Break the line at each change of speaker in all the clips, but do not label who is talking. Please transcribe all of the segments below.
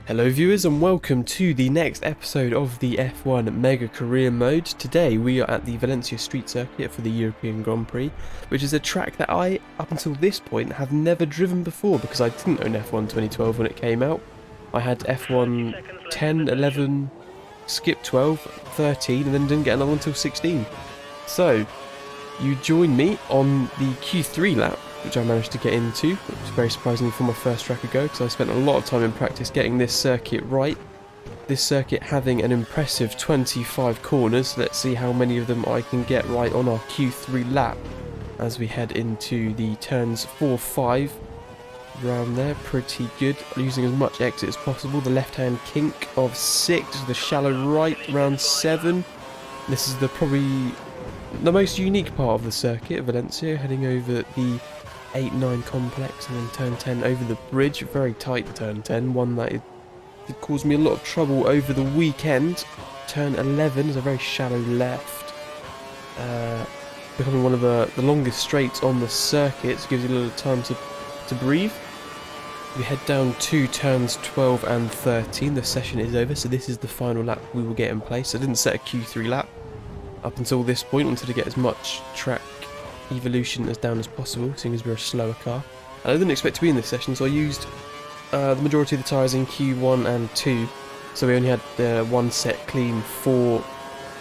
Hello viewers and welcome to the next episode of the F1 Mega Career Mode. Today we are at the Valencia Street Circuit for the European Grand Prix, which is a track that I, up until this point, have never driven before because I didn't own F1 2012 when it came out. I had F1 10, 11, skipped 12, 13 and then didn't get another one until 16. So, you join me on the Q3 lap, which I managed to get into, which was very surprisingly for my first track ago, because I spent a lot of time in practice getting this circuit right. This circuit having an impressive 25 corners. Let's see how many of them I can get right on our Q3 lap as we head into the turns 4, 5. Around there, pretty good. Using as much exit as possible. The left-hand kink of 6, the shallow right, round 7. This is probably the most unique part of the circuit, Valencia, heading over the 8-9 complex and then turn 10 over the bridge. Very tight turn 10, one that it caused me a lot of trouble over the weekend. Turn 11 is a very shallow left, becoming one of the longest straights on the circuit, so gives you a little time to breathe. We head down to turns 12 and 13. The session is over, so this is the final lap we will get in place. I didn't set a Q3 lap up until this point. I wanted to get as much track evolution as down as possible, seeing as we're a slower car. And I didn't expect to be in this session, so I used the majority of the tyres in Q1 and 2, so we only had one set clean for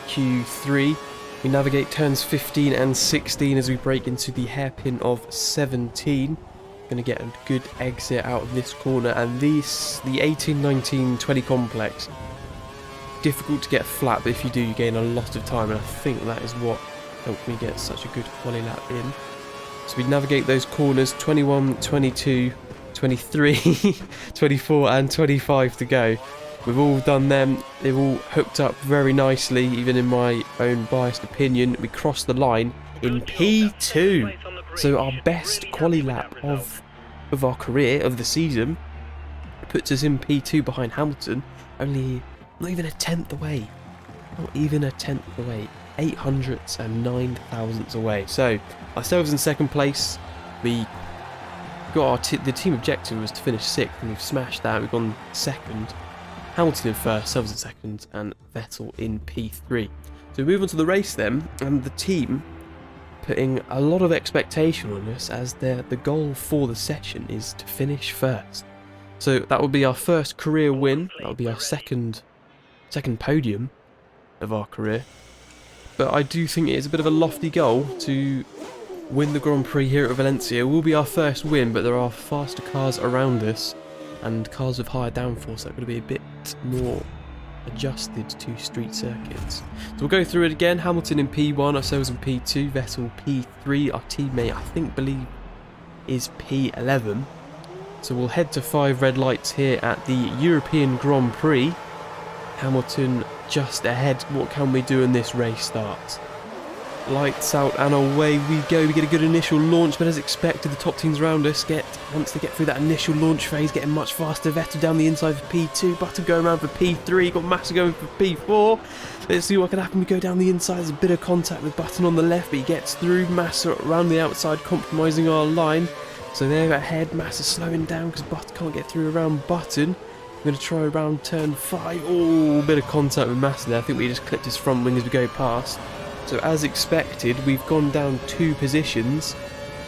Q3. We navigate turns 15 and 16 as we break into the hairpin of 17. Going to get a good exit out of this corner, and the 18, 19, 20 complex, difficult to get flat, but if you do, you gain a lot of time, and I think that is what helped me get such a good quali lap in. So we navigate those corners, 21, 22, 23, 24 and 25 to go. We've all done them, they've all hooked up very nicely, even in my own biased opinion. We crossed the line in P2, so our best quali lap of our career, of the season, puts us in P2 behind Hamilton, only not even a tenth away. Not even a tenth away. 800ths and 9 thousandths away. So, ourselves in second place. We got the team objective was to finish 6th, and we've smashed that. We've gone second. Hamilton in first, ourselves in second, and Vettel in P3. So we move on to the race then, and the team putting a lot of expectation on us, as the goal for the session is to finish first. So that will be our first career win. That will be our second podium of our career. But I do think it is a bit of a lofty goal to win the Grand Prix here at Valencia. It will be our first win, but there are faster cars around us and cars with higher downforce that are going to be a bit more adjusted to street circuits. So we'll go through it again. Hamilton in P1, ourselves in P2, Vettel P3, our teammate believe is P11. So we'll head to 5 red lights here at the European Grand Prix. Hamilton just ahead. What can we do in this race starts? Lights out and away we go. We get a good initial launch, but as expected, the top teams around us once they get through that initial launch phase, getting much faster. Vettel down the inside for P2, Button going around for P3, got Massa going for P4. Let's see what can happen. We go down the inside, there's a bit of contact with Button on the left, but he gets through. Massa around the outside, compromising our line. So they're ahead. Massa slowing down because Button can't get through around Button. I'm going to try around turn 5. Oh, a bit of contact with Massa there. I think we just clipped his front wing as we go past. So as expected, we've gone down 2 positions.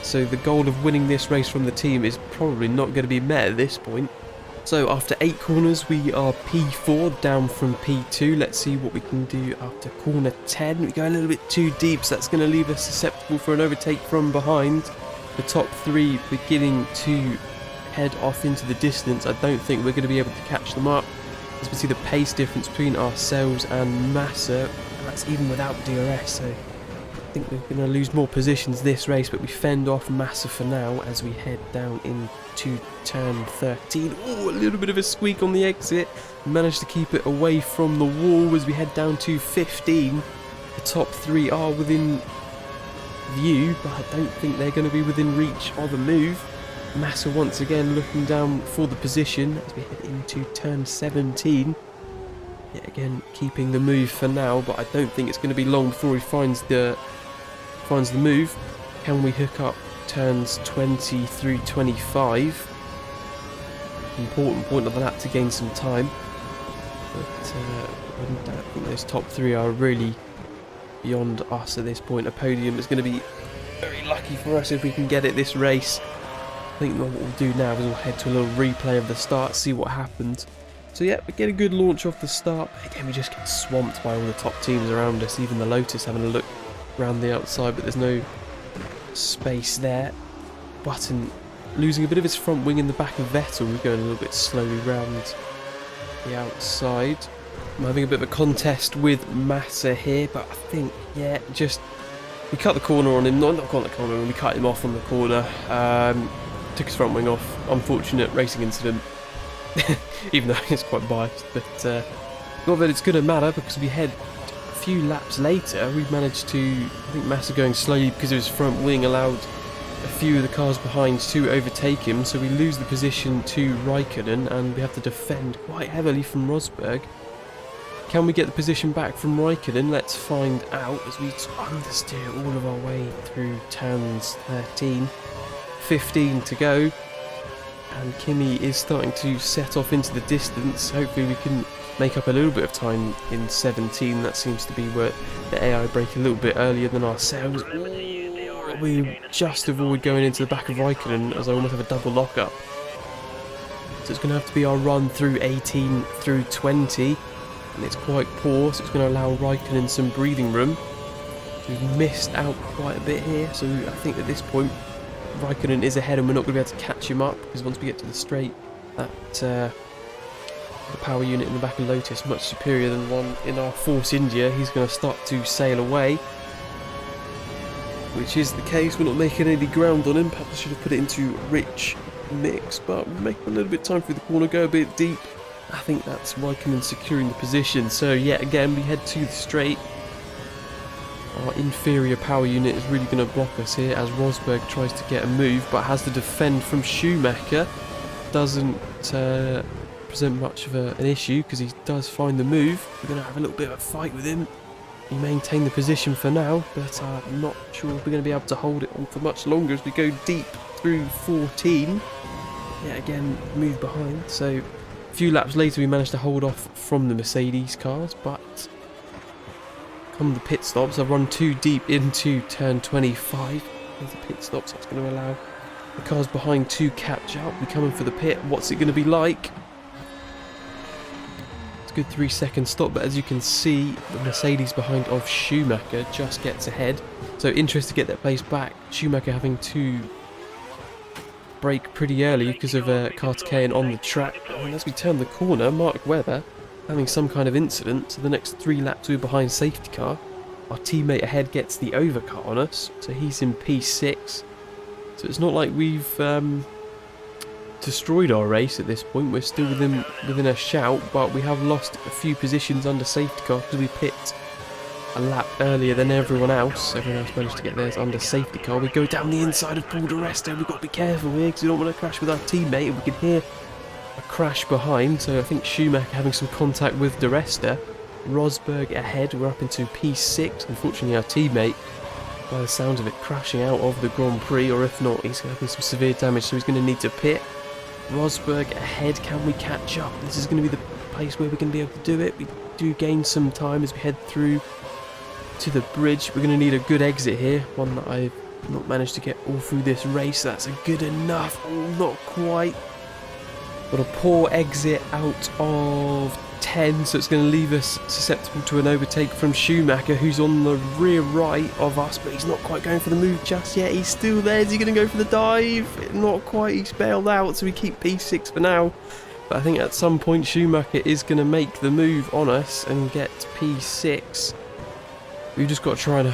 So the goal of winning this race from the team is probably not going to be met at this point. So after 8 corners, we are P4, down from P2. Let's see what we can do after corner 10. We go a little bit too deep, so that's going to leave us susceptible for an overtake from behind. The top 3 beginning to head off into the distance. I don't think we're going to be able to catch them up. As we see the pace difference between ourselves and Massa, and that's even without DRS, so I think we're going to lose more positions this race, but we fend off Massa for now as we head down into turn 13. Oh, a little bit of a squeak on the exit. Managed to keep it away from the wall as we head down to 15. The top 3 are within view, but I don't think they're going to be within reach of a move. Massa once again looking down for the position as we head into turn 17. Yet again keeping the move for now, but I don't think it's going to be long before he finds the move. Can we hook up turns 20 through 25? important point of the lap to gain some time. But I think those top three are really beyond us at this point. A podium is going to be very lucky for us if we can get it this race. I think what we'll do now is we'll head to a little replay of the start, see what happened. So yeah, we get a good launch off the start, but again we just get swamped by all the top teams around us, even the Lotus having a look around the outside, but there's no space there. Button losing a bit of his front wing in the back of Vettel, we're going a little bit slowly round the outside. I'm having a bit of a contest with Massa here, but I think, yeah, just we cut the corner on him, not cut the corner, we cut him off on the corner, took his front wing off. Unfortunate racing incident. Even though it's quite biased, but not that it's going to matter, because we head a few laps later. We've managed to, I think Massa going slowly because of his front wing allowed a few of the cars behind to overtake him, so we lose the position to Raikkonen and we have to defend quite heavily from Rosberg. Can we get the position back from Raikkonen? Let's find out as we understeer all of our way through turns 13, 15 to go. And Kimi is starting to set off into the distance. Hopefully we can make up a little bit of time in 17. That seems to be where the AI brake a little bit earlier than ourselves. We just avoid going into the back of Raikkonen as I almost have a double lockup. So it's going to have to be our run through 18 through 20. And it's quite poor, so it's going to allow Raikkonen some breathing room. We've missed out quite a bit here, so I think at this point Raikkonen is ahead and we're not going to be able to catch him up, because once we get to the straight, the power unit in the back of Lotus much superior than one in our Force India. He's going to start to sail away, which is the case. We're not making any ground on him. Perhaps I should have put it into rich mix, but we're making a little bit of time through the corner, go a bit deep. I think that's Raikkonen securing the position. So yet again we head to the straight. Our inferior power unit is really going to block us here as Rosberg tries to get a move, but has to defend from Schumacher. Doesn't present much of an issue because he does find the move. We're going to have a little bit of a fight with him. We maintain the position for now, but I'm not sure if we're going to be able to hold it on for much longer as we go deep through 14. Yeah, again, move behind. So a few laps later we managed to hold off from the Mercedes cars, but come the pit stops, I've run too deep into turn 25. There's the pit stops, that's going to allow the cars behind to catch up. We're coming for the pit. What's it going to be like? It's a good 3-second stop, but as you can see, the Mercedes behind of Schumacher just gets ahead. So interested to get that place back. Schumacher having to brake pretty early because of car decaying on the track. And as we turn the corner, Mark Webber having some kind of incident, so the next 3 laps we're behind safety car. Our teammate ahead gets the overcut on us, so he's in P6. So it's not like we've destroyed our race at this point. We're still within a shout, but we have lost a few positions under safety car because we picked a lap earlier than everyone else. Everyone else managed to get theirs under safety car. We go down the inside of Paul di Resta. We've got to be careful here because we don't want to crash with our teammate, and we can hear a crash behind. So I think Schumacher having some contact with di Resta. Rosberg ahead. We're up into P6. Unfortunately, our teammate, by the sounds of it, crashing out of the Grand Prix, or if not, he's having some severe damage, so he's going to need to pit. Rosberg ahead. Can we catch up? This is going to be the place where we're going to be able to do it. We do gain some time as we head through to the bridge. We're going to need a good exit here, one that I've not managed to get all through this race. That's a good enough. Oh, not quite. Got a poor exit out of 10, so it's going to leave us susceptible to an overtake from Schumacher, who's on the rear right of us, but he's not quite going for the move just yet. He's still there. Is he going to go for the dive? Not quite. He's bailed out, so we keep P6 for now. But I think at some point Schumacher is going to make the move on us and get P6. We've just got to try to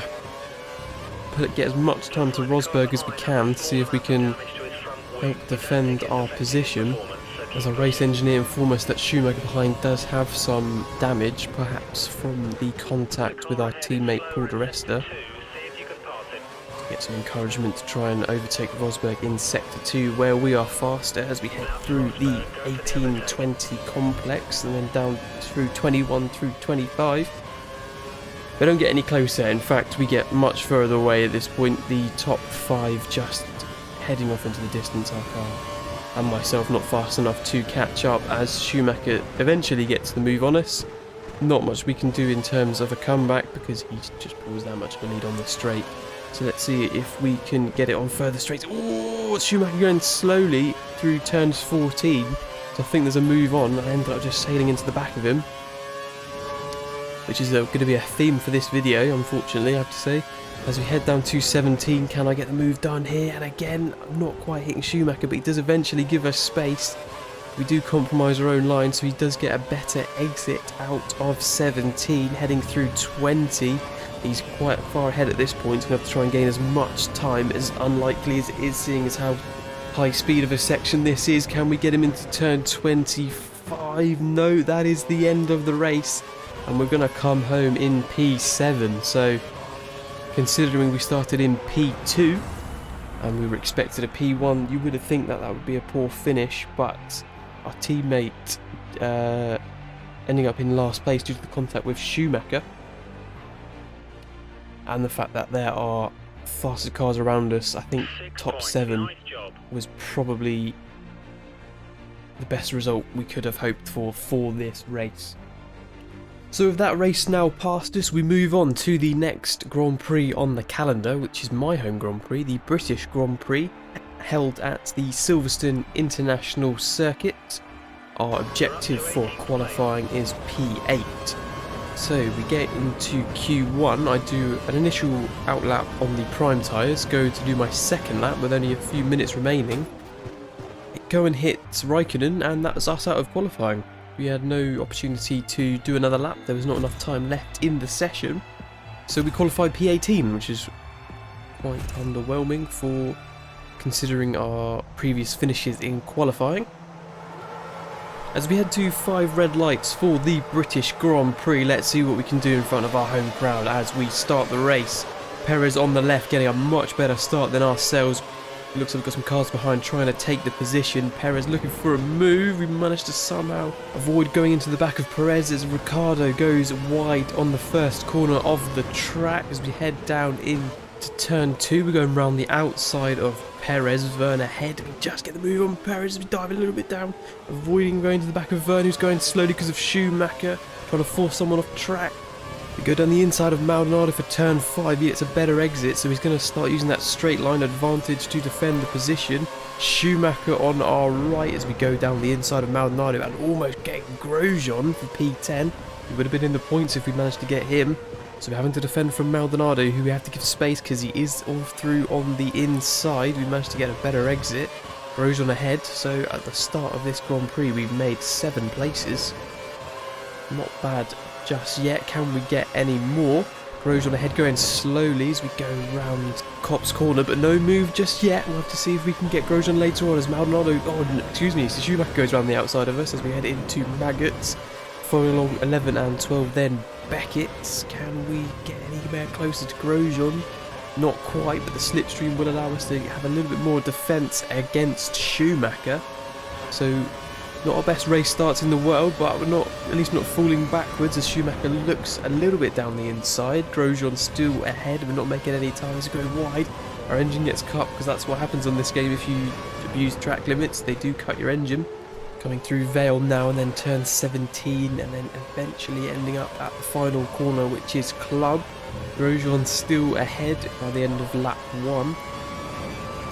get as much time to Rosberg as we can to see if we can help defend our position. As our race engineer informed us that Schumacher behind does have some damage, perhaps from the contact with our teammate Paul di Resta. Get some encouragement to try and overtake Rosberg in Sector 2, where we are faster as we head through the 18-20 complex and then down through 21 through 25. We don't get any closer. In fact, we get much further away at this point. The top 5 just heading off into the distance. Our car and myself not fast enough to catch up as Schumacher eventually gets the move on us. Not much we can do in terms of a comeback because he just pulls that much of a lead on the straight. So let's see if we can get it on further straights. Oh, Schumacher going slowly through turns 14. So I think there's a move on. I ended up just sailing into the back of him, which is going to be a theme for this video, unfortunately, I have to say. As we head down to 17, can I get the move done here? And again, I'm not quite hitting Schumacher, but he does eventually give us space. We do compromise our own line, so he does get a better exit out of 17, heading through 20. He's quite far ahead at this point. He's going to have to try and gain as much time, as unlikely as it is, seeing as how high speed of a section this is. Can we get him into turn 25? No, that is the end of the race. And we're going to come home in P7. So, considering we started in P2, and we were expected a P1, you would have think that would be a poor finish, but our teammate ending up in last place due to the contact with Schumacher, and the fact that there are faster cars around us. I think top 7 was probably the best result we could have hoped for this race. So with that race now past us, we move on to the next Grand Prix on the calendar, which is my home Grand Prix, the British Grand Prix, held at the Silverstone International Circuit. Our objective for qualifying is P8. So we get into Q1, I do an initial outlap on the prime tyres, go to do my second lap with only a few minutes remaining. Go and hit Raikkonen, and that was us out of qualifying. We had no opportunity to do another lap, there was not enough time left in the session. So we qualified P18, which is quite underwhelming for considering our previous finishes in qualifying. As we head to 5 red lights for the British Grand Prix, let's see what we can do in front of our home crowd as we start the race. Perez on the left getting a much better start than ourselves. It looks like we've got some cars behind trying to take the position. Perez looking for a move. We managed to somehow avoid going into the back of Perez as Ricciardo goes wide on the first corner of the track. As we head down into turn 2, we're going around the outside of Perez. Verne ahead. We just get the move on Perez as we dive a little bit down, avoiding going to the back of Verne, who's going slowly because of Schumacher, trying to force someone off track. We go down the inside of Maldonado for turn 5. He gets a better exit, so he's going to start using that straight line advantage to defend the position. Schumacher on our right as we go down the inside of Maldonado and almost get Grosjean for P10. He would have been in the points if we managed to get him. So we're having to defend from Maldonado, who we have to give space because he is all through on the inside. We managed to get a better exit. Grosjean ahead, so at the start of this Grand Prix we've made 7 places. Not bad just yet. Can we get any more? Grosjean ahead going slowly as we go round Cop's corner, but no move just yet. We'll have to see if we can get Grosjean later on as Maldonado, so Schumacher goes around the outside of us as we head into Maggots. Following along 11 and 12 then Beckett's. Can we get anywhere closer to Grosjean? Not quite, but the slipstream will allow us to have a little bit more defence against Schumacher. So not our best race starts in the world, but we're not, at least not falling backwards as Schumacher looks a little bit down the inside. Grosjean still ahead, we're not making any time as we go wide. Our engine gets cut because that's what happens on this game if you abuse track limits, they do cut your engine. Coming through Vale now and then turn 17 and then eventually ending up at the final corner, which is Club. Grosjean still ahead by the end of lap 1.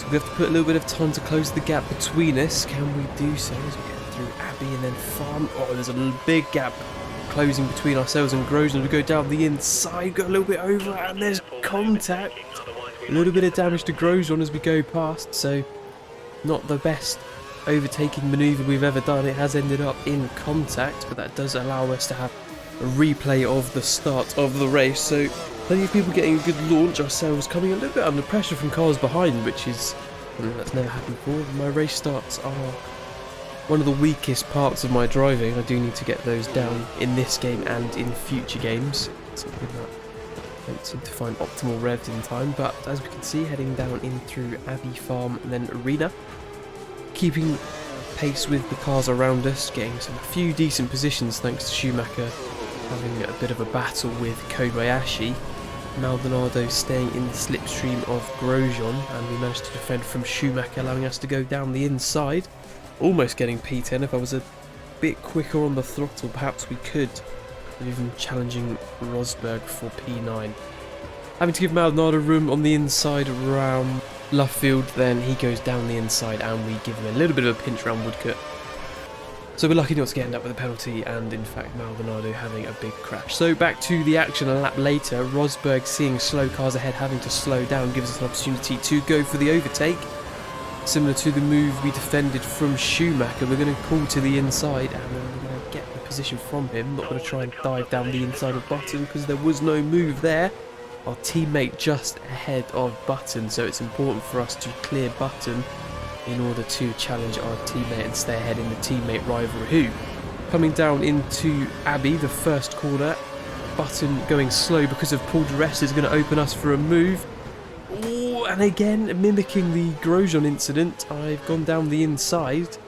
So we have to put a little bit of time to close the gap between us. Can we do so as we get through Abbey and then Farm? Oh, there's a big gap closing between ourselves and Grosjean. We go down the inside, go a little bit over, and there's contact. A little bit of damage to Grosjean as we go past, so not the best overtaking manoeuvre we've ever done. It has ended up in contact, but that does allow us to have a replay of the start of the race. So plenty of people getting a good launch, ourselves coming a little bit under pressure from cars behind, which is something that's never happened before. My race starts are one of the weakest parts of my driving. I do need to get those down in this game and in future games. Something that I don't seem to find optimal revs in time, but as we can see, heading down in through Abbey Farm and then Arena, keeping pace with the cars around us, getting a few decent positions thanks to Schumacher having a bit of a battle with Kobayashi. Maldonado staying in the slipstream of Grosjean, and we managed to defend from Schumacher, allowing us to go down the inside, almost getting P10. If I was a bit quicker on the throttle, perhaps we could, even challenging Rosberg for P9. Having to give Maldonado room on the inside around Luffield, then he goes down the inside and we give him a little bit of a pinch around Woodcote. So we're lucky not to get end up with a penalty, and in fact Maldonado having a big crash. So back to the action a lap later. Rosberg, seeing slow cars ahead, having to slow down, gives us an opportunity to go for the overtake. Similar to the move we defended from Schumacher, we're going to pull to the inside and then we're going to get the position from him. Not going to try and dive down the inside of Button because there was no move there. Our teammate just ahead of Button, so it's important for us to clear Button in order to challenge our teammate and stay ahead in the teammate rivalry. Coming down into Abbey, the first corner, Button going slow because of Paul di Resta is going to open us for a move. Ooh, and again, mimicking the Grosjean incident, I've gone down the inside,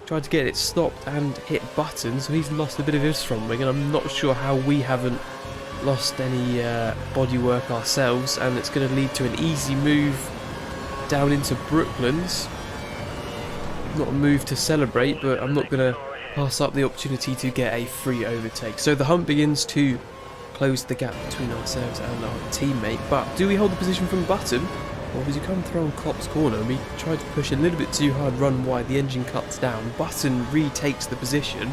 tried to get it stopped and hit Button, so he's lost a bit of his front wing, and I'm not sure how we haven't lost any bodywork ourselves, and it's going to lead to an easy move down into Brooklands. Not a move to celebrate, but I'm not going to pass up the opportunity to get a free overtake. So the hunt begins to close the gap between ourselves and our teammate, but do we hold the position from Button? Well, as you come through on Klopp's corner, we tried to push a little bit too hard, run wide, the engine cuts down, Button retakes the position,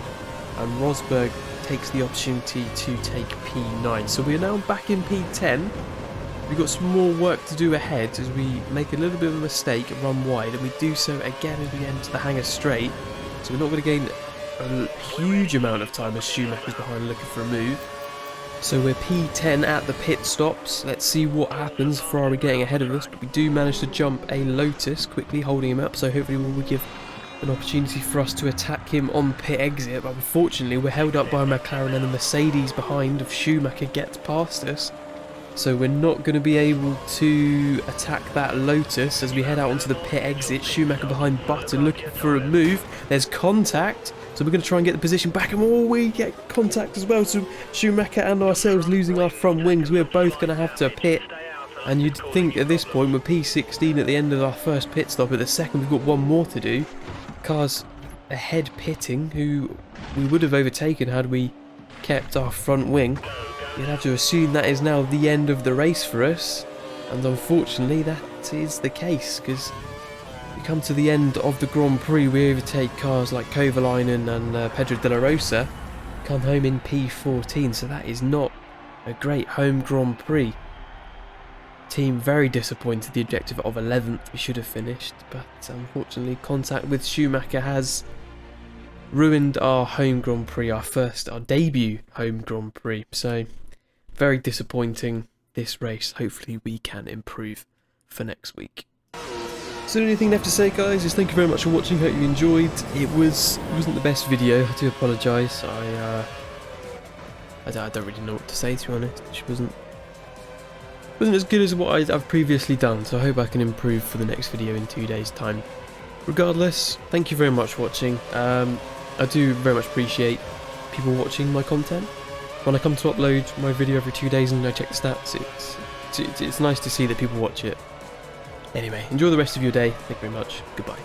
and Rosberg takes the opportunity to take P9. So we are now back in P10. We've got some more work to do ahead as we make a little bit of a mistake and run wide, and we do so again as we enter the hangar straight. So we're not going to gain a huge amount of time as Schumacher's behind looking for a move. So we're P10 at the pit stops. Let's see what happens. Ferrari getting ahead of us, but we do manage to jump a Lotus quickly, holding him up, so hopefully we'll give an opportunity for us to attack him on pit exit, but unfortunately we're held up by a McLaren, and the Mercedes behind of Schumacher gets past us. So we're not going to be able to attack that Lotus as we head out onto the pit exit. Schumacher behind Button looking for a move. There's contact, so we're going to try and get the position back, and we get contact as well. So Schumacher and ourselves losing our front wings. We're both going to have to pit, and you'd think at this point we're P16 at the end of our first pit stop. At the second we've got one more to do. Cars ahead pitting, who we would have overtaken had we kept our front wing. You'd have to assume that is now the end of the race for us, and unfortunately that is the case, because we come to the end of the Grand Prix, we overtake cars like Kovalainen and Pedro de la Rosa, come home in P14, so that is not a great home Grand Prix. Team very disappointed. The objective of 11th we should have finished, but unfortunately contact with Schumacher has ruined our home Grand Prix, our debut home Grand Prix. So very disappointing this race. Hopefully we can improve for next week. So the only thing left to say, guys, is thank you very much for watching. Hope you enjoyed. It wasn't the best video. I do apologise. I don't really know what to say, to be honest. It wasn't as good as what I've previously done, so I hope I can improve for the next video in 2 days' time. Regardless, thank you very much for watching. I do very much appreciate people watching my content. When I come to upload my video every 2 days and I check the stats, it's nice to see that people watch it. Anyway, enjoy the rest of your day. Thank you very much. Goodbye.